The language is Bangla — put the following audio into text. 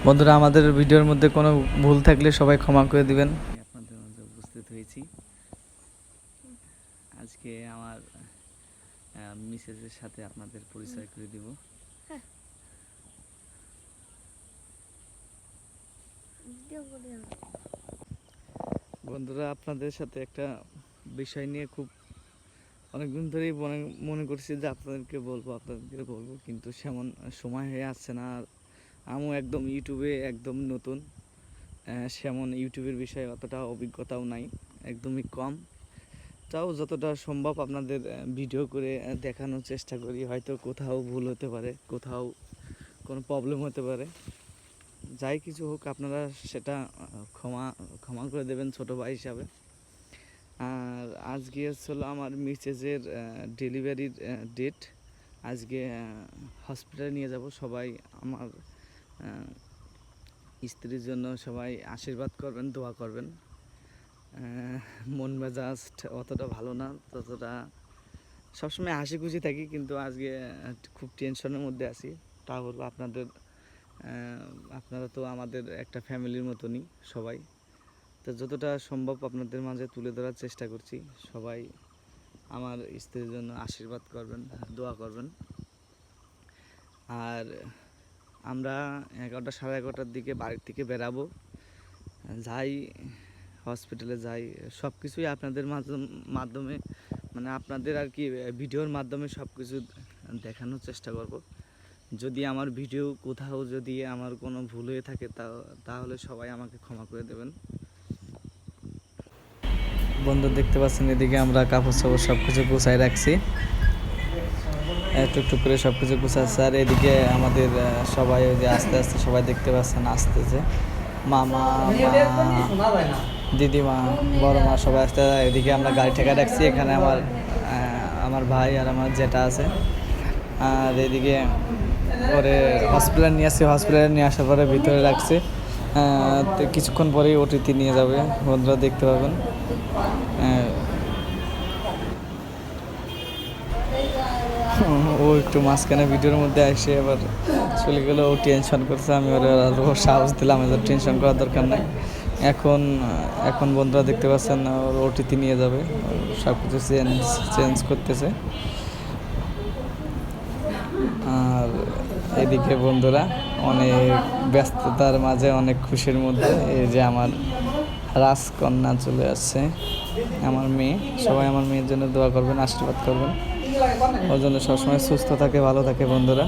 বন্ধুরা, আমাদের ভিডিওর মধ্যে কোনো ভুল থাকলে সবাই ক্ষমা করে দিবেন। আপনাদের মাঝে উপস্থিত হয়েছি। আজকে আমার মিসেসের সাথে আপনাদের পরিচয় করে দিব। বন্ধুরা, আপনাদের সাথে একটা বিষয় নিয়ে খুব অনেকদিন ধরেই মনে করছি যে আপনাদেরকে বলবো, কিন্তু সেমন সময় হয়ে আসছে না। আর আমিও একদম ইউটিউবে একদম নতুন, সেমন ইউটিউবের বিষয়ে অতটা অভিজ্ঞতাও নাই, একদমই কম। তাও যতটা সম্ভব আপনাদের ভিডিও করে দেখানোর চেষ্টা করি। হয়তো কোথাও ভুল হতে পারে, কোথাও কোনো প্রবলেম হতে পারে। যাই কিছু হোক, আপনারা সেটা ক্ষমা করে দেবেন ছোটো ভাই হিসাবে। আর আজকে হচ্ছিল আমার মিসেসের ডেলিভারির ডেট। আজকে হসপিটালে নিয়ে যাব। সবাই আমার স্ত্রীর জন্য সবাই আশীর্বাদ করবেন, দোয়া করবেন। মন মেজাজ অতটা ভালো না, ততটা সবসময় হাসি খুশি থাকি, কিন্তু আজকে খুব টেনশনের মধ্যে আছি। তা হলো আপনারা তো আমাদের একটা ফ্যামিলির মতনই সবাই, তো যতটা সম্ভব আপনাদের মাঝে তুলে ধরার চেষ্টা করছি। সবাই আমার স্ত্রীর জন্য আশীর্বাদ করবেন, দোয়া করবেন। আর আমরা 11টা সাড়ে 11টার দিকে বাড়ির থেকে বেরাবো, যাই হসপিটালে যাই, সব কিছুই আপনাদের মাধ্যমে মানে আপনাদের আর কি ভিডিওর মাধ্যমে সব কিছু দেখানোর চেষ্টা করব। যদি আমার ভিডিও কোথাও যদি আমার কোনো ভুল হয়ে থাকে তাহলে সবাই আমাকে ক্ষমা করে দেবেন। বন্ধু, দেখতে পাচ্ছেন এদিকে আমরা কাপড় চাপড় সব কিছু গুছাই রাখছি, টুকটুক করে সব কিছু গুছাচ্ছে। আর এদিকে আমাদের সবাই ওই যে আস্তে আস্তে সবাই দেখতে পাচ্ছেন আসতেছে, মামা, দিদিমা, বড় মা সবাই আসতে। এদিকে আমরা গাড়ি ঠেকা রাখছি, এখানে আমার ভাই আর আমার জেঠা আছে। আর এদিকে পরে হসপিটালে নিয়ে আসার পরে ভিতরে রাখছি। তো কিছুক্ষণ পরেই ওটিতে নিয়ে যাবে, বন্ধুরা দেখতে পাবেন। ও একটু মাঝখানে ভিডিওর মধ্যে এসে আবার চলে গেলে, ও টেনশন করছে। আমি ওর সাহস দিলাম, এদের টেনশন করার দরকার নাই। এখন বন্ধুরা দেখতে পাচ্ছেন ওর ওটিতে নিয়ে যাবে, সব কিছু চেঞ্জ করতেছে। আর এদিকে বন্ধুরা অনেক ব্যস্ততার মাঝে, অনেক খুশির মধ্যে এই যে আমার রাজকন্যা চলে আসছে, আমার মেয়ে। সবাই আমার মেয়ের জন্য দোয়া করবেন, আশীর্বাদ করবেন, ওর জন্য সবসময় সুস্থ থাকে, ভালো থাকে। বন্ধুরা,